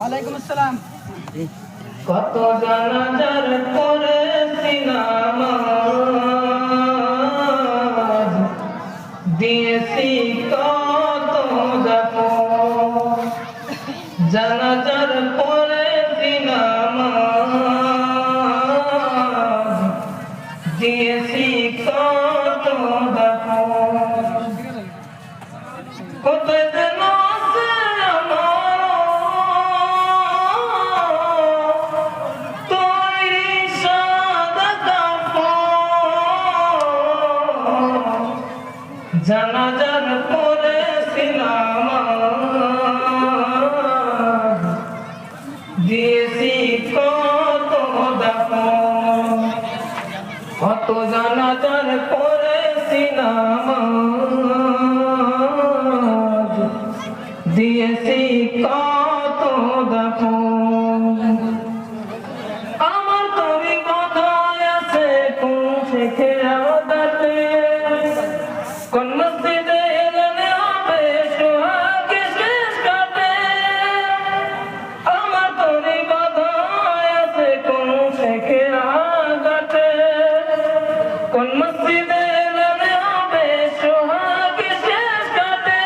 ওয়ালাইকুম আসসালাম। কত জানাজার পড়েছি নামাজ, দিয়েছি কত দাফন। জানাজার পড়েছি নামাজ, দিয়েছি কত দাফন। কত যেন আছে আমার তৈরি সাদা কাপড়, জানাজার পড়েছিলাম দিয়েছি কত দাফন। কত জানাজার পড়েছিলাম দিয়েছি কত দাফন। আমার তরি কথায় আছে কোন শেখে আওদাতে, কোন মসজিদে এলেনে হবে সোহাগে শেষ কাটে। আমার তরি কথায় আছে কোন শেখে আওদাতে, কোন মসজিদে এলেনে হবে সোহাগে শেষ কাটে।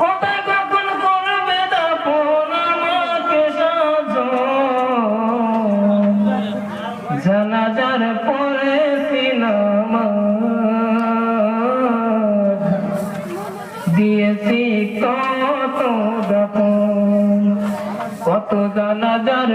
কোথায় কখন করবে দাফন আমাকে সাজো, জানাজার পড়েছিলাম দিয়েছি কত দাফন। কত জানাজার